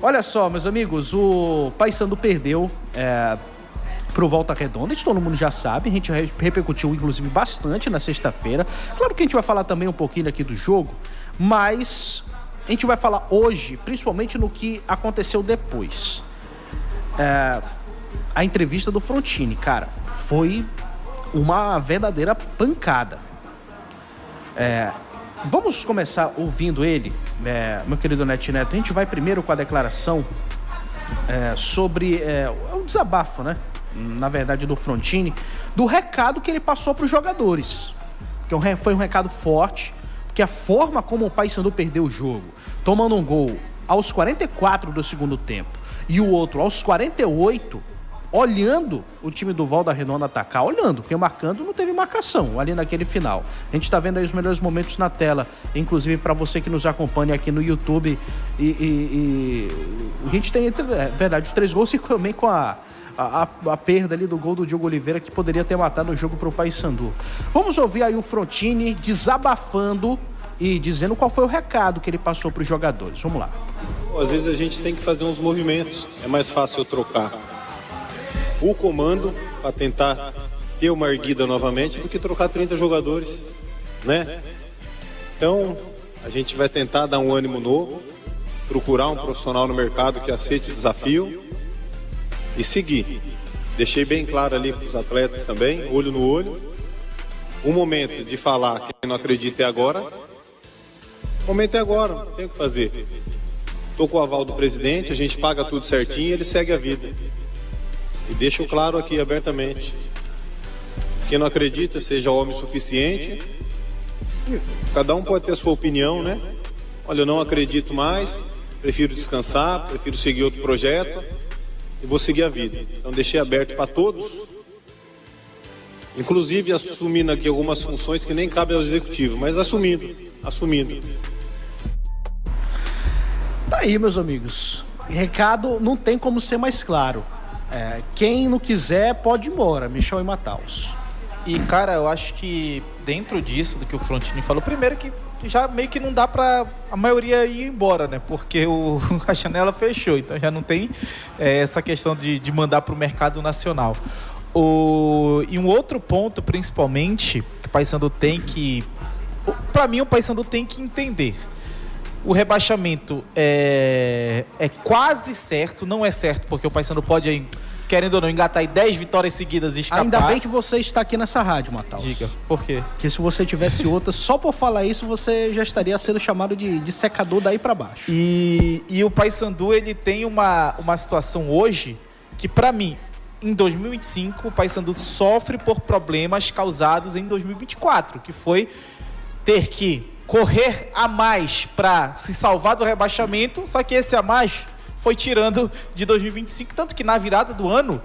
Olha só, meus amigos, o Paysandu perdeu pro Volta Redonda, isso todo mundo já sabe, a gente repercutiu inclusive bastante na sexta-feira. Claro que a gente vai falar também um pouquinho aqui do jogo, mas a gente vai falar hoje, principalmente no que aconteceu depois. A entrevista do Frontini, cara, foi uma verdadeira pancada. Vamos começar ouvindo ele, meu querido Neto. A gente vai primeiro com a declaração sobre o desabafo, né? Na verdade, do Frontini, do recado que ele passou para os jogadores. Que foi um recado forte, porque a forma como o Paysandu perdeu o jogo, tomando um gol aos 44 do segundo tempo e o outro aos 48, olhando o time do Volta Redonda atacar, olhando, porque marcando não teve marcação ali naquele final. A gente tá vendo aí os melhores momentos na tela, inclusive para você que nos acompanha aqui no YouTube. E a gente tem, verdade, os 3 gols e também com a perda ali do gol do Diogo Oliveira, que poderia ter matado o jogo pro Paysandu. Vamos ouvir aí o Frontini desabafando e dizendo qual foi o recado que ele passou pros jogadores. Vamos lá. Às vezes a gente tem que fazer uns movimentos, é mais fácil eu trocar o comando para tentar ter uma erguida novamente do que trocar 30 jogadores, né? Então, a gente vai tentar dar um ânimo novo, procurar um profissional no mercado que aceite o desafio e seguir. Deixei bem claro ali para os atletas também, olho no olho. O momento de falar que não acredita é agora. O momento é agora, não tem o que fazer. Estou com o aval do presidente, a gente paga tudo certinho e ele segue a vida. E deixo claro aqui abertamente, quem não acredita seja homem suficiente, cada um pode ter a sua opinião, né? Olha, eu não acredito mais, prefiro descansar, prefiro seguir outro projeto e vou seguir a vida. Então deixei aberto para todos, inclusive assumindo aqui algumas funções que nem cabem ao executivo, mas assumindo. Tá aí, meus amigos, recado não tem como ser mais claro. Quem não quiser pode ir embora, Michel e Mataus. E, cara, eu acho que dentro disso, do que o Frontini falou, primeiro que já meio que não dá pra a maioria ir embora, né? Porque a janela fechou, então já não tem essa questão de mandar pro mercado nacional. E um outro ponto, principalmente, que o Paysandu tem que... Pra mim, o Paysandu tem que entender. O rebaixamento é quase certo, não é certo, porque o Paysandu pode, querendo ou não, engatar aí 10 vitórias seguidas e escapar. Ainda bem que você está aqui nessa rádio, Mataus. Diga, por quê? Porque se você tivesse outra, só por falar isso, você já estaria sendo chamado de secador daí pra baixo. E o Paysandu, ele tem uma situação hoje que, pra mim, em 2025, o Paysandu sofre por problemas causados em 2024, que foi ter que correr a mais para se salvar do rebaixamento, só que esse a mais foi tirando de 2025, tanto que na virada do ano,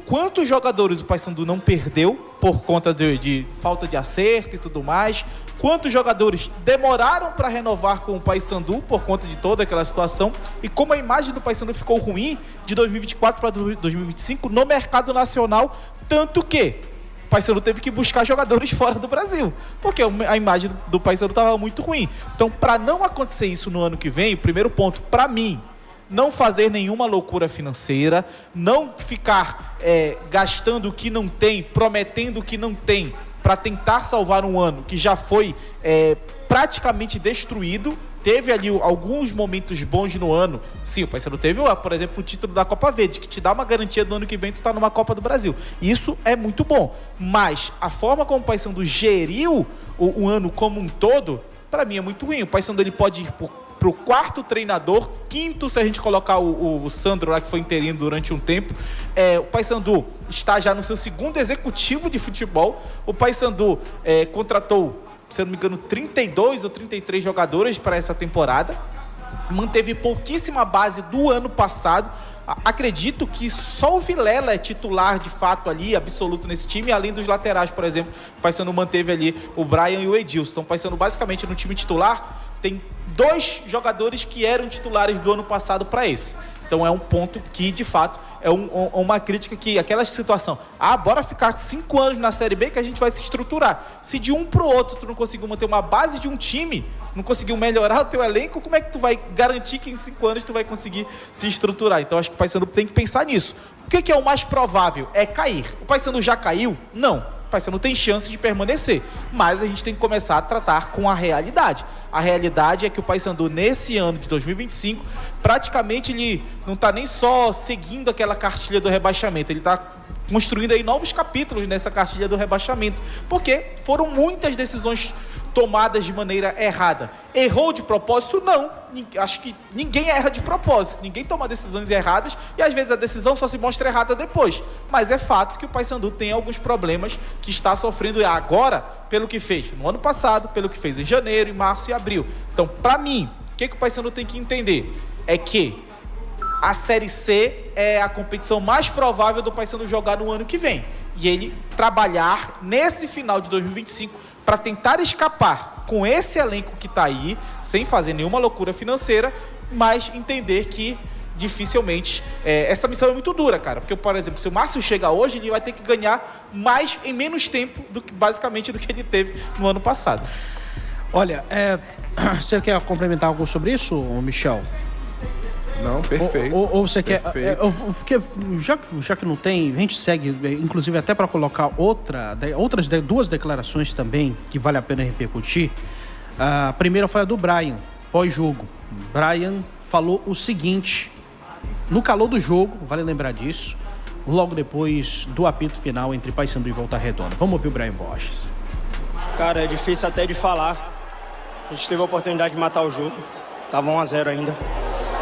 quantos jogadores o Paysandu não perdeu por conta de falta de acerto e tudo mais, quantos jogadores demoraram para renovar com o Paysandu por conta de toda aquela situação, e como a imagem do Paysandu ficou ruim de 2024 para 2025 no mercado nacional, tanto que o Paysandu teve que buscar jogadores fora do Brasil, porque a imagem do Paysandu estava muito ruim. Então, para não acontecer isso no ano que vem, o primeiro ponto, para mim, não fazer nenhuma loucura financeira, não ficar gastando o que não tem, prometendo o que não tem, para tentar salvar um ano que já foi praticamente destruído. Teve ali alguns momentos bons no ano. Sim, o Paysandu teve, por exemplo, o título da Copa Verde, que te dá uma garantia do ano que vem tu tá numa Copa do Brasil. Isso é muito bom. Mas a forma como o Paysandu geriu o ano como um todo, para mim é muito ruim. O Paysandu ele pode ir pro quarto treinador, quinto se a gente colocar o Sandro lá, que foi interino durante um tempo. O Paysandu está já no seu segundo executivo de futebol. O Paysandu contratou, se eu não me engano, 32 ou 33 jogadores para essa temporada. Manteve pouquíssima base do ano passado. Acredito que só o Vilela é titular de fato ali, absoluto nesse time, além dos laterais, por exemplo. O Paysandu manteve ali o Brian e o Edilson. Então, o Paysandu basicamente no time titular tem 2 jogadores que eram titulares do ano passado para esse. Então é um ponto que, de fato, é uma crítica que, aquela situação, bora ficar 5 anos na Série B que a gente vai se estruturar. Se de um pro outro tu não conseguiu manter uma base de um time, não conseguiu melhorar o teu elenco, como é que tu vai garantir que em 5 anos tu vai conseguir se estruturar? Então acho que o Paysandu tem que pensar nisso. O que é o mais provável? É cair. O Paysandu já caiu? Não. O Paysandu tem chance de permanecer, mas a gente tem que começar a tratar com a realidade. A realidade é que o Paysandu, nesse ano de 2025, praticamente ele não está nem só seguindo aquela cartilha do rebaixamento, ele está construindo aí novos capítulos nessa cartilha do rebaixamento, porque foram muitas decisões tomadas de maneira errada. Errou de propósito? Não. Acho que ninguém erra de propósito. Ninguém toma decisões erradas e às vezes a decisão só se mostra errada depois. Mas é fato que o Paysandu tem alguns problemas que está sofrendo agora pelo que fez no ano passado, pelo que fez em janeiro, em março e abril. Então, para mim, o que o Paysandu tem que entender é que a Série C é a competição mais provável do Paysandu jogar no ano que vem. E ele trabalhar nesse final de 2025 para tentar escapar com esse elenco que está aí, sem fazer nenhuma loucura financeira, mas entender que dificilmente essa missão é muito dura, cara. Porque, por exemplo, se o Márcio chega hoje, ele vai ter que ganhar mais em menos tempo basicamente do que ele teve no ano passado. Olha, você quer complementar algo sobre isso, Michel? Não, perfeito. Ou você quer... Perfeito. Porque já que não tem, a gente segue, inclusive até para colocar outras duas declarações também que vale a pena repercutir. A primeira foi a do Brian, pós-jogo. Brian falou o seguinte, no calor do jogo, vale lembrar disso, logo depois do apito final entre Paysandu e Volta Redonda. Vamos ouvir o Brian Borges. Cara, é difícil até de falar. A gente teve a oportunidade de matar o jogo. Tava 1-0 ainda.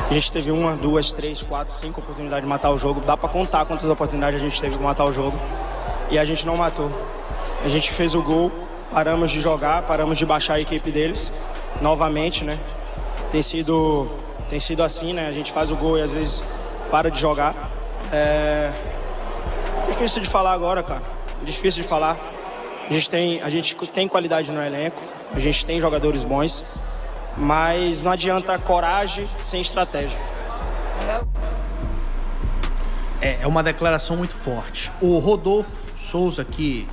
A gente teve 1, 2, 3, 4, 5 oportunidades de matar o jogo. Dá pra contar quantas oportunidades a gente teve de matar o jogo. E a gente não matou. A gente fez o gol, paramos de jogar, paramos de baixar a equipe deles. Novamente, né? Tem sido assim, né? A gente faz o gol e às vezes para de jogar. É difícil de falar agora, cara. É difícil de falar. A gente tem qualidade no elenco. A gente tem jogadores bons. Mas não adianta coragem sem estratégia. É uma declaração muito forte. O Rodolfo Souza, que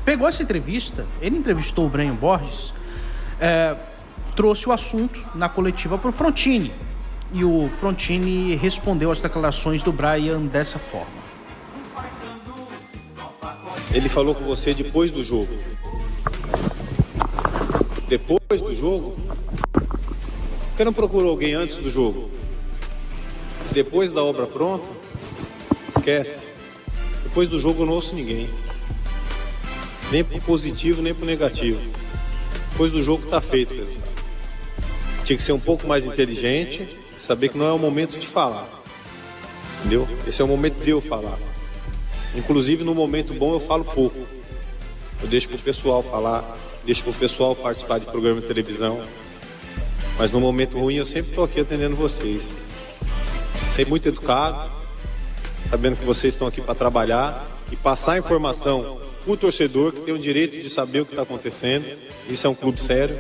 pegou essa entrevista, ele entrevistou o Brian Borges, trouxe o assunto na coletiva para o Frontini. E o Frontini respondeu às declarações do Brian dessa forma. Ele falou com você depois do jogo. Depois do jogo? Por que não procurou alguém antes do jogo? Depois da obra pronta? Esquece. Depois do jogo eu não ouço ninguém. Nem pro positivo, nem pro negativo. Depois do jogo tá feito, pessoal. Tinha que ser um pouco mais inteligente, saber que não é o momento de falar. Entendeu? Esse é o momento de eu falar. Inclusive no momento bom eu falo pouco. Eu deixo pro pessoal falar, deixo pro pessoal participar de programa de televisão. Mas no momento ruim eu sempre estou aqui atendendo vocês. Sempre muito educado, sabendo que vocês estão aqui para trabalhar e passar a informação para o torcedor que tem o direito de saber o que está acontecendo. Isso é um clube sério.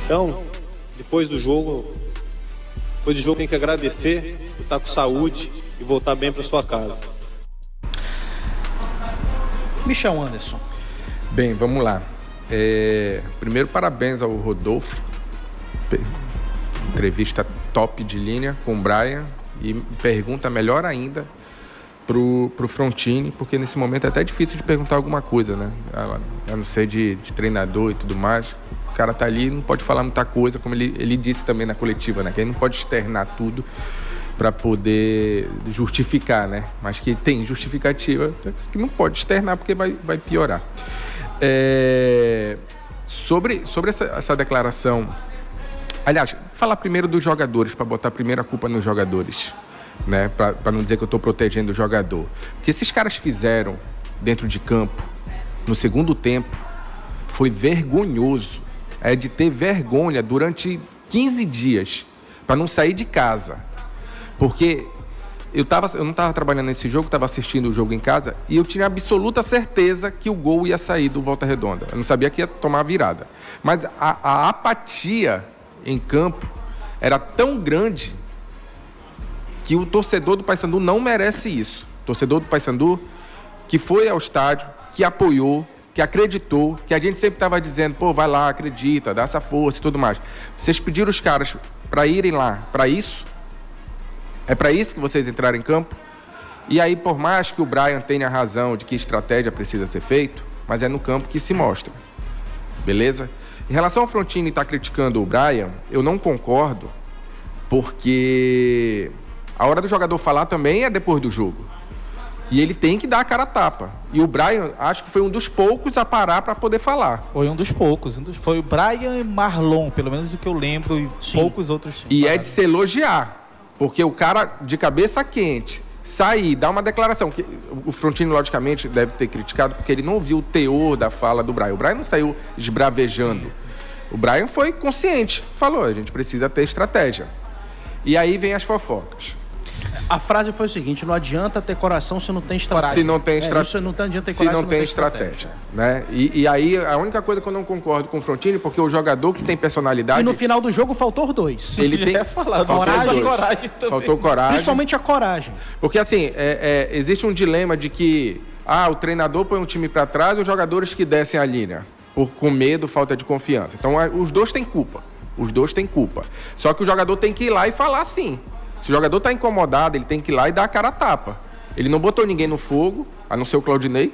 Então, depois do jogo tem que agradecer por estar com saúde e voltar bem para sua casa. Michel Anderson. Bem, vamos lá. Primeiro, parabéns ao Rodolfo. Entrevista top de linha com o Brian. E pergunta melhor ainda pro Frontini, porque nesse momento é até difícil de perguntar alguma coisa, né? A não ser de treinador e tudo mais. O cara tá ali, não pode falar muita coisa, como ele disse também na coletiva, né? Que ele não pode externar tudo para poder justificar, né? Mas que tem justificativa que não pode externar porque vai piorar. Sobre essa declaração, aliás, falar primeiro dos jogadores, para botar primeiro a culpa nos jogadores, né? Para não dizer que eu estou protegendo o jogador. O que esses caras fizeram dentro de campo, no segundo tempo, foi vergonhoso. É de ter vergonha durante 15 dias, para não sair de casa. Porque eu não estava trabalhando nesse jogo, estava assistindo o jogo em casa, e eu tinha absoluta certeza que o gol ia sair do Volta Redonda. Eu não sabia que ia tomar a virada. Mas a apatia em campo era tão grande que o torcedor do Paysandu não merece isso. O torcedor do Paysandu que foi ao estádio, que apoiou, que acreditou, que a gente sempre estava dizendo, pô, vai lá, acredita, dá essa força e tudo mais. Vocês pediram os caras para irem lá para isso? É para isso que vocês entraram em campo? E aí, por mais que o Brian tenha razão de que estratégia precisa ser feita, mas é no campo que se mostra. Beleza? Em relação ao Frontini estar criticando o Brian, eu não concordo, porque a hora do jogador falar também é depois do jogo. E ele tem que dar a cara a tapa. E o Brian, acho que foi um dos poucos a parar para poder falar. Foi um dos poucos. Foi o Brian e Marlon, pelo menos do que eu lembro, e poucos outros. E é de se elogiar, porque o cara de cabeça quente sair, dar uma declaração, que o Frontini, logicamente, deve ter criticado, porque ele não ouviu o teor da fala do Brian. O Brian não saiu esbravejando. O Brian foi consciente, falou, a gente precisa ter estratégia. E aí vem as fofocas. A frase foi o seguinte: não adianta ter coração se não tem estratégia. Se não tem estratégia. Isso não adianta ter se coração não tem estratégia. Né? E aí, a única coisa que eu não concordo com o Frontini, porque o jogador que tem personalidade... E no final do jogo faltou os dois. Ele tem... coragem também. Faltou coragem. Principalmente a coragem. Porque assim, existe um dilema de que o treinador põe um time para trás e os jogadores que descem a linha, com medo, falta de confiança. Então, os dois têm culpa. Os dois têm culpa. Só que o jogador tem que ir lá e falar sim. Se o jogador está incomodado, ele tem que ir lá e dar a cara a tapa. Ele não botou ninguém no fogo, a não ser o Claudinei,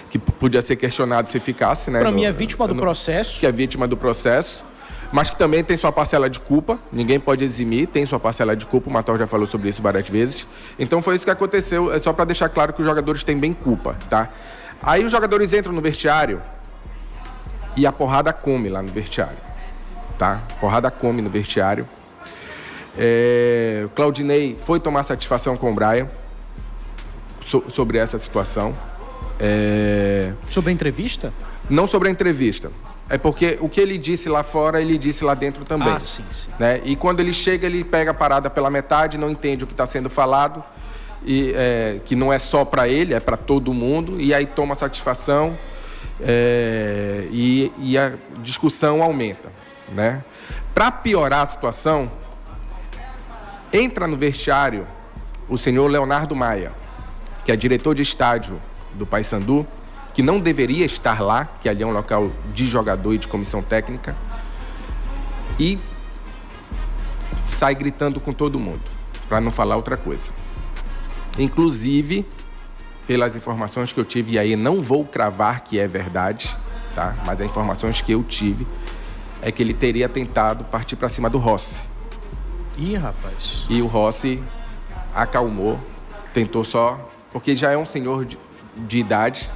que podia ser questionado se ficasse, né? Para mim é vítima do processo. Que é vítima do processo, mas que também tem sua parcela de culpa. Ninguém pode eximir, tem sua parcela de culpa. O Matal já falou sobre isso várias vezes. Então foi isso que aconteceu, é só para deixar claro que os jogadores têm bem culpa, tá? Aí os jogadores entram no vestiário e a porrada come lá no vestiário, tá? A porrada come no vestiário. O Claudinei foi tomar satisfação com o Brian sobre essa situação. Sobre a entrevista? Não sobre a entrevista. É porque o que ele disse lá fora, ele disse lá dentro também. Ah, sim. Né? E quando ele chega, ele pega a parada pela metade, não entende o que está sendo falado, e, que não é só para ele, é para todo mundo, e aí toma satisfação e a discussão aumenta. Né? Para piorar a situação, entra no vestiário o senhor Leonardo Maia, que é diretor de estádio do Paysandu, que não deveria estar lá, que ali é um local de jogador e de comissão técnica, e sai gritando com todo mundo, para não falar outra coisa. Inclusive, pelas informações que eu tive, e aí não vou cravar que é verdade, tá? Mas as informações que eu tive é que ele teria tentado partir para cima do Rossi. Ih, rapaz. E o Rossi acalmou, tentou só, porque já é um senhor de idade.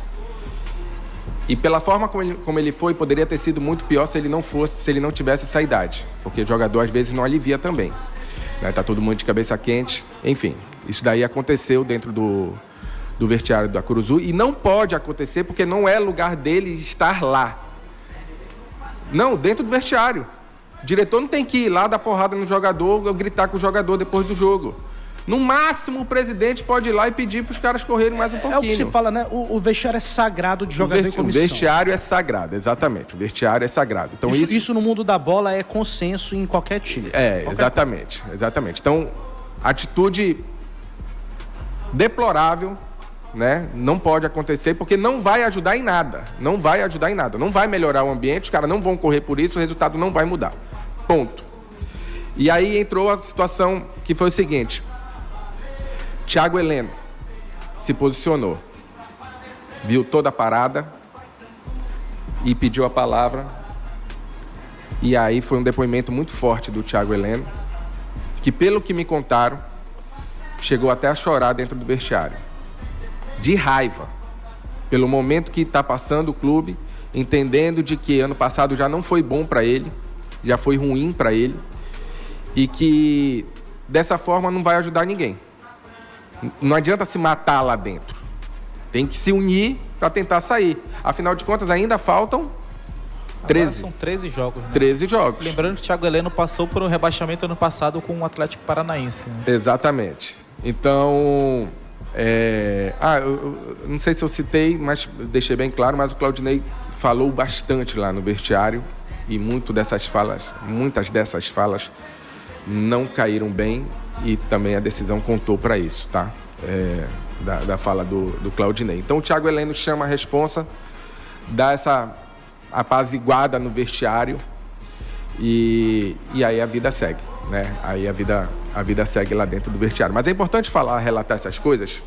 E pela forma como ele foi, poderia ter sido muito pior se ele não tivesse essa idade. Porque o jogador às vezes não alivia também. Né? Tá todo mundo de cabeça quente. Enfim, isso daí aconteceu dentro do vestiário da Curuzu e não pode acontecer porque não é lugar dele estar lá. Não, dentro do vestiário. O diretor não tem que ir lá dar porrada no jogador ou gritar com o jogador depois do jogo. No máximo, o presidente pode ir lá e pedir para os caras correrem mais um pouquinho. É o que se fala, né? O vestiário é sagrado de jogador e comissão. O vestiário é sagrado, exatamente. O vestiário é sagrado. Então, isso no mundo da bola é consenso em qualquer time. Exatamente. Então, atitude deplorável, né? Não pode acontecer porque não vai ajudar em nada. Não vai melhorar o ambiente, os caras não vão correr por isso, o resultado não vai mudar. Ponto. E aí entrou a situação que foi o seguinte: Thiago Heleno se posicionou, viu toda a parada e pediu a palavra. E aí foi um depoimento muito forte do Thiago Heleno, que pelo que me contaram, chegou até a chorar dentro do vestiário. De raiva, pelo momento que está passando o clube, entendendo de que ano passado já não foi bom para ele, já foi ruim para ele, e que dessa forma não vai ajudar ninguém. Não adianta se matar lá dentro. Tem que se unir para tentar sair. Afinal de contas, ainda faltam 13. Agora são 13 jogos, né? 13 jogos. Lembrando que o Thiago Heleno passou por um rebaixamento ano passado com o Atlético Paranaense. Né? Exatamente. Então, eu não sei se eu citei, mas deixei bem claro, mas o Claudinei falou bastante lá no vestiário e muitas dessas falas não caíram bem e também a decisão contou para isso, tá? Da fala do Claudinei. Então o Thiago Heleno chama a responsa, dá essa apaziguada no vestiário e aí a vida segue, né? Aí a vida segue lá dentro do vestiário. Mas é importante relatar essas coisas,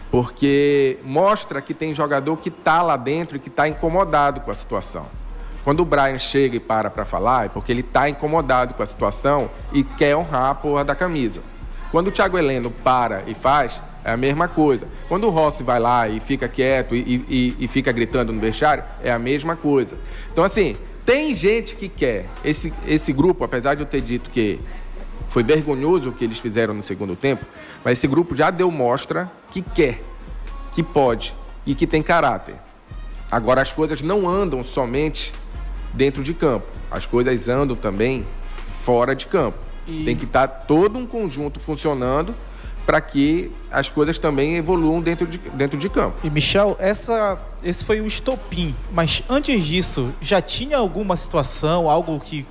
porque mostra que tem jogador que está lá dentro e que está incomodado com a situação. Quando o Brian chega e para falar, é porque ele está incomodado com a situação e quer honrar a porra da camisa. Quando o Thiago Heleno para e faz, é a mesma coisa. Quando o Rossi vai lá e fica quieto e fica gritando no vestiário, é a mesma coisa. Então, assim, tem gente que quer. Esse grupo, apesar de eu ter dito que foi vergonhoso o que eles fizeram no segundo tempo, mas esse grupo já deu mostra que quer, que pode e que tem caráter. Agora, as coisas não andam somente dentro de campo. As coisas andam também fora de campo. Tem que estar todo um conjunto funcionando para que as coisas também evoluam dentro de campo. E, Michel, esse foi o estopim. Mas antes disso, já tinha alguma situação, algo que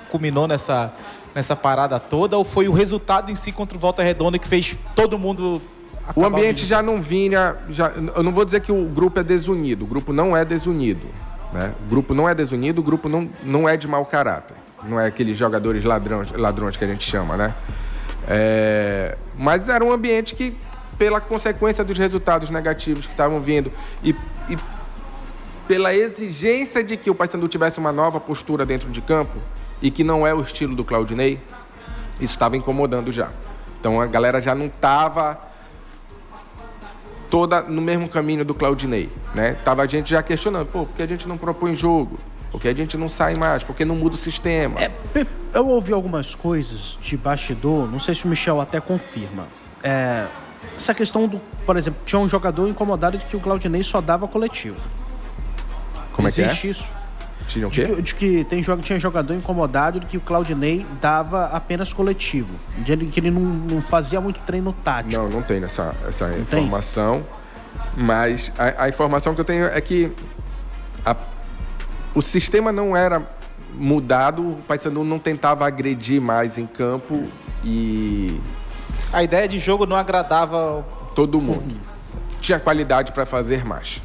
culminou nessa parada toda? Ou foi o resultado em si contra o Volta Redonda que fez todo mundo acabar? O ambiente já não vinha... eu não vou dizer que o grupo é desunido. O grupo não é desunido, né? O grupo não é desunido, o grupo não é de mau caráter. Não é aqueles jogadores ladrões que a gente chama, né? Mas era um ambiente que, pela consequência dos resultados negativos que estavam vindo e pela exigência de que o Paysandu tivesse uma nova postura dentro de campo e que não é o estilo do Claudinei, isso estava incomodando já. Então a galera já não estava toda no mesmo caminho do Claudinei, né? Tava a gente já questionando, por que a gente não propõe jogo? Por que a gente não sai mais? Por que não muda o sistema? Eu ouvi algumas coisas de bastidor, não sei se o Michel até confirma. Essa questão do, por exemplo, tinha um jogador incomodado de que o Claudinei só dava coletivo. Como Existe é? isso? Tinha o quê? De que tinha jogador incomodado de que o Claudinei dava apenas coletivo. De que ele não fazia muito treino tático. Não tem essa Não informação. Tem? Mas a informação que eu tenho é que o sistema não era mudado, o Paysandu não tentava agredir mais em campo e... A ideia de jogo não agradava todo mundo. Tinha qualidade para fazer mais.